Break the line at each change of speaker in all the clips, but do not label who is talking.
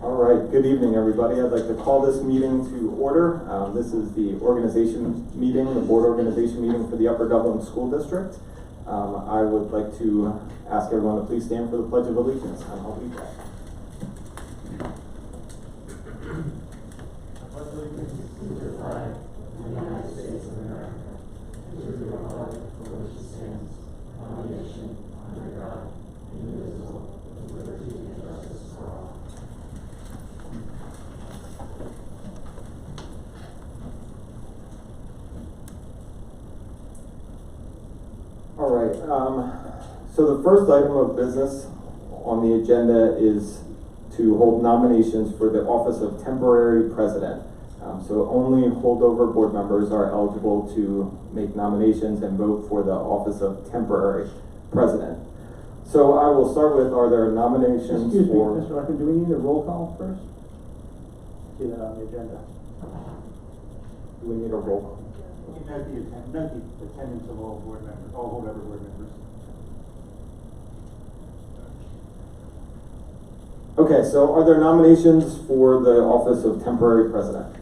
All right, good evening, everybody. I'd like to call this meeting to order. This is the organization meeting, the board organization meeting for the Upper Dublin School District. I would like to ask everyone to please stand for the Pledge of Allegiance, and I'll lead that.
I pledge allegiance to the flag of the United States of America, and to the republic for which it stands, one nation, under God, indivisible, with liberty and justice for all.
All right, so the first item of business on the agenda is to hold nominations for the office of temporary president. So only holdover board members are eligible to make nominations and vote for the office of temporary president. So I will start with, are there nominations
Excuse me,
for...
Mr. Larkin, do we need a roll call first? See that on the agenda.
Do we need a roll call?
Note the attendance of all board members, all holdover board members.
Okay, so are there nominations for the office of temporary president?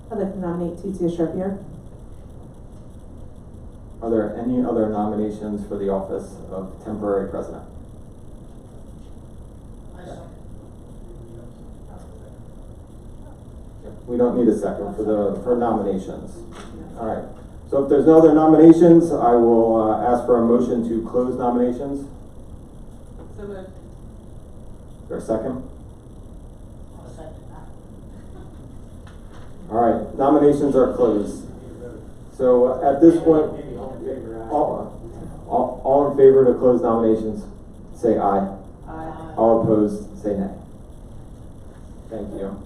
I'd like to nominate Tizia Sharpier.
Are there any other nominations for the office of temporary president? We don't need a second for nominations. All right. So if there's no other nominations, I will ask for a motion to close nominations.
So moved.
Is there a second? All right. Nominations are closed. So at this point, all in favor to close nominations, say aye.
Aye.
All opposed, say nay. Thank you.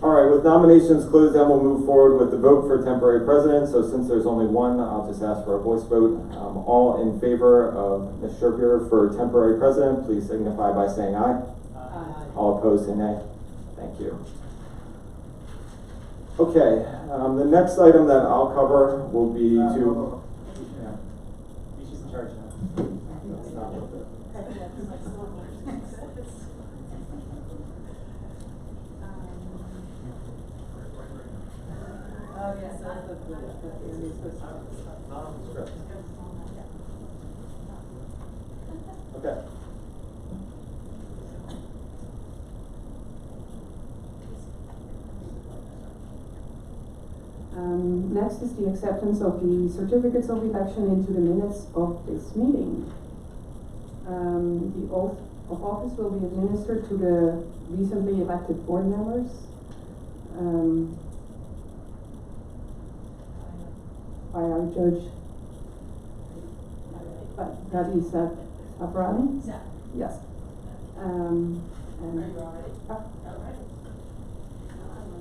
All right, with nominations closed, then we'll move forward with the vote for temporary president. So since there's only one, I'll just ask for a voice vote. All in favor of Ms. Sharpier for temporary president, please signify by saying aye.
Aye.
All opposed, say nay. Thank you. Okay, the next item that I'll cover will be to...
She's in charge now.
That's not worth it.
Oh, yes, that's the
Okay.
Next is the acceptance of the certificates of election into the minutes of this meeting. The oath of office will be administered to the recently elected board members. By our judge, Gadi Sabrani?
Yeah.
Yes.
Are you all ready?
Ah.
All right.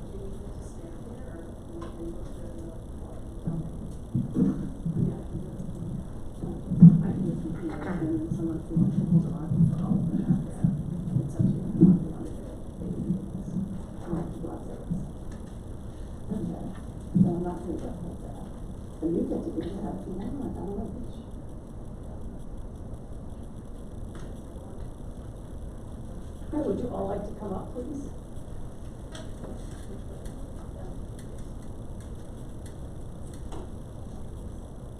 Do you need to stand here or we can go to the
I can just repeat it and then someone who wants to hold the line for all of that. It's up to you. If you want to do it. I like to go out there. Okay. So I'm not going to hold that. So you get to do that if you want. I don't know which. Okay, would you all like to come up, please?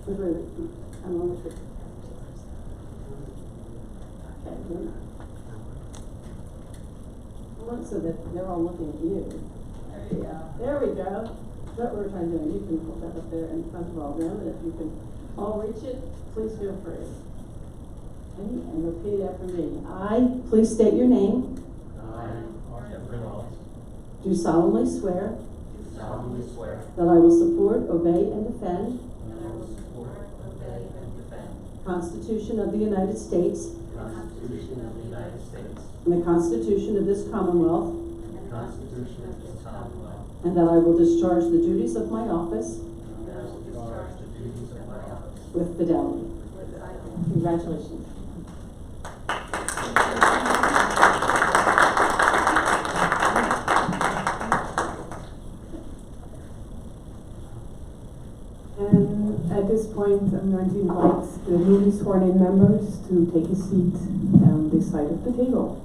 Wait, I'm on the trip. Okay, you're not. I want so that they're all looking at you. There you go. There we go. That's what we're trying to do. You can hold that up there in front of all of them, and if you can all reach it, please feel free. Okay, and repeat after me. I, please state your name. Do solemnly swear that I will support, obey, and defend the Constitution of the United States and the Constitution of this Commonwealth, and that I will discharge the duties of my office with fidelity. Congratulations.
And I'm going to invite the newly sworn in members to take a seat on this side of the table.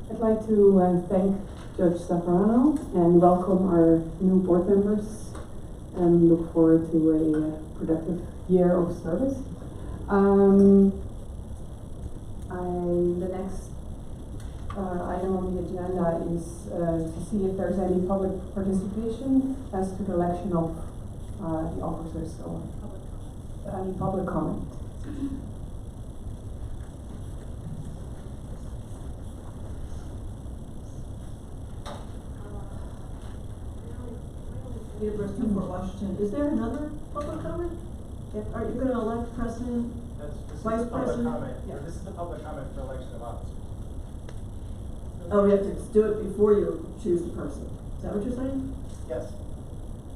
I'd like to thank Judge Stefano and welcome our new board members and look forward to a productive year of service. The next item on the agenda is to see if there's any public participation as to the election of the officers. So, any public comment?
University of Washington, is there another public comment? Are you gonna elect president, vice president? Yeah.
This is the public comment for election of officers.
Oh, we have to do it before you choose the person, is that what you're saying?
Yes.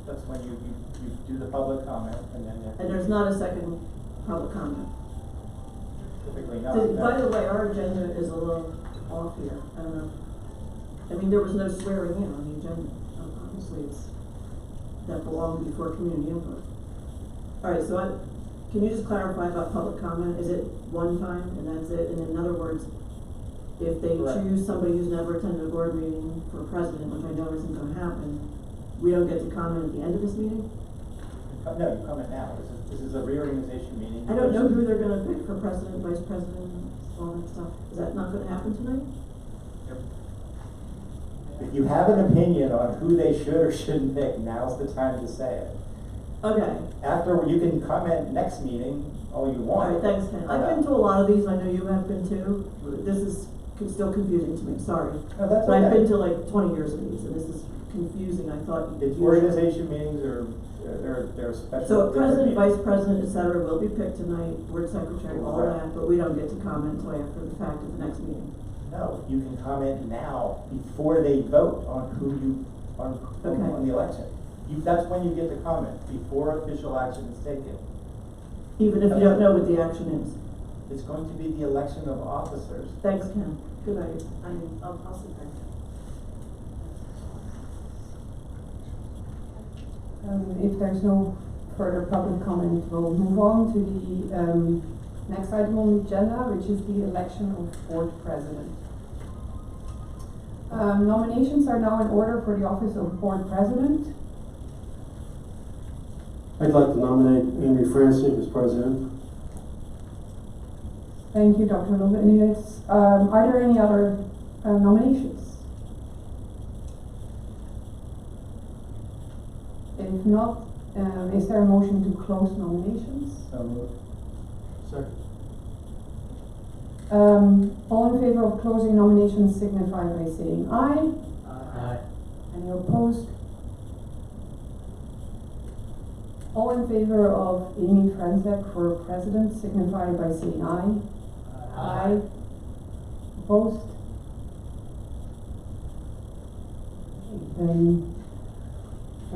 That's when you do the public comment and then you have to.
And there's not a second public comment?
Typically not.
By the way, our agenda is a little off here, I don't know. I mean, there was no swearing in on the agenda, obviously that belonged before community input. All right, so can you just clarify about public comment? Is it one time and that's it? And in other words, if they
Correct.
choose somebody who's never attended a board meeting for president, which I know isn't going to happen, we don't get to comment at the end of this meeting?
No, you comment now. This is a reorganization meeting.
I don't know who they're going to pick for president, vice president, all that stuff. Is that not going to happen tonight?
If you have an opinion on who they should or shouldn't pick, now's the time to say it.
Okay.
After, you can comment next meeting all you
All
want.
right, thanks, Ken. I've been to a lot of these, I know you have been too. This is still confusing to me, sorry.
No, that's
But I've
okay.
been to like 20 years of these, and this is confusing, I thought.
It's organization meetings or they're special.
So president,
meetings.
vice president, et cetera, will be picked tonight, board secretary, all
Correct.
that, but we don't get to comment until after the fact of the next meeting.
No, you can comment now before they vote on who you, on the election. That's when you get to comment, before official action is taken.
Even if you don't know what the action is.
It's going to be the election of officers.
Thanks, Ken. Good night. I'll sit back.
If there's no further public comment, we'll move on to the next item on the agenda, which is the election of board president. Nominations are now in order for the office of board president.
I'd like to nominate Amy Francic as president.
Thank you, Dr. Lovenius. Are there any other nominations? If not, is there a motion to close nominations?
So moved.
Second.
All in favor of closing nominations signify by saying aye.
Aye.
Any opposed? All in favor of Amy Francic for president signify by saying aye. Aye. Opposed? Then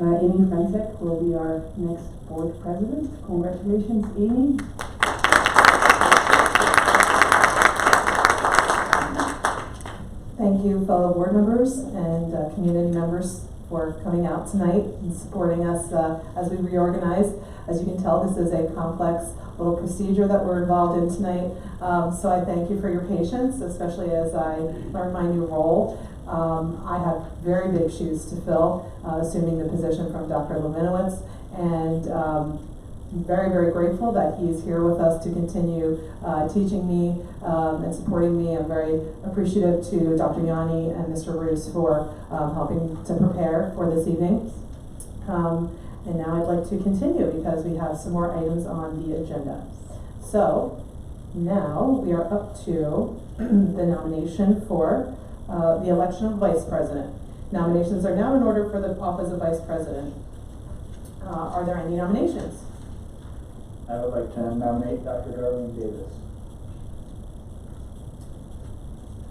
Amy Francic will be our next board president. Congratulations, Amy.
Thank you, fellow board members and community members, for coming out tonight and supporting us as we reorganize. As you can tell, this is a complex little procedure that we're involved in tonight. So I thank you for your patience, especially as I learn my new role. I have very big shoes to fill, assuming the position from Dr. Leminowitz, and very, very grateful that he is here with us to continue teaching me and supporting me. I'm very appreciative to Dr. Yanni and Mr. Roos for helping to prepare for this evening. And now I'd like to continue because we have some more items on the agenda. So now we are up to the nomination for the election of vice president. Nominations are now in order for the office of vice president. Are there any nominations?
I would like to nominate Dr. Darlene Davis.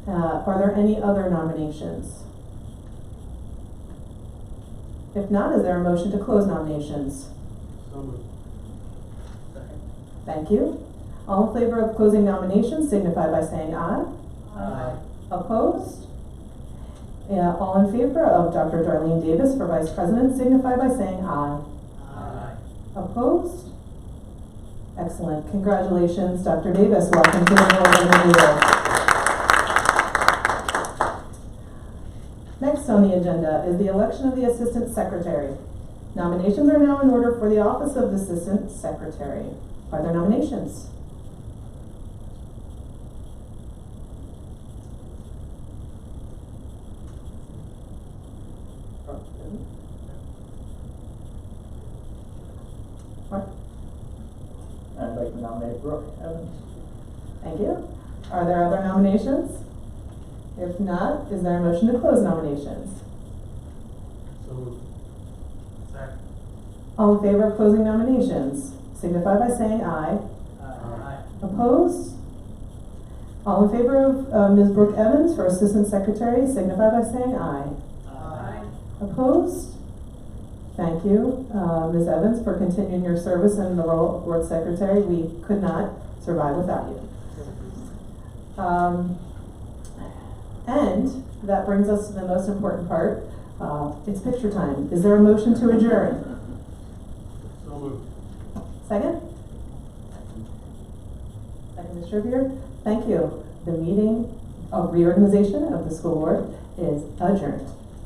Are there any other nominations? If not, is there a motion to close nominations?
So moved. Second.
Thank you. All in favor of closing nominations signify by saying aye.
Aye.
Opposed? All in favor of Dr. Darlene Davis for Vice President signify by saying aye.
Aye.
Opposed? Excellent. Congratulations, Dr. Davis. Welcome to the board of renewal. Next on the agenda is the election of the Assistant Secretary. Nominations are now in order for the office of the Assistant Secretary. Are there nominations? Mark?
I'd like to nominate Brooke Evans.
Thank you. Are there other nominations? If not, is there a motion to close nominations?
So moved. Second.
All in favor of closing nominations signify by saying aye.
Aye.
Opposed? All in favor of Ms. Brooke Evans for Assistant Secretary signify by saying aye.
Aye.
Opposed? Thank you, Ms. Evans, for continuing your service in the role of Board Secretary. We could not survive without you. And that brings us to the most important part. It's picture time. Is there a motion to adjourn?
So moved.
Second? Second, Ms. Trippier. Thank you. The meeting of reorganization of the school board is adjourned.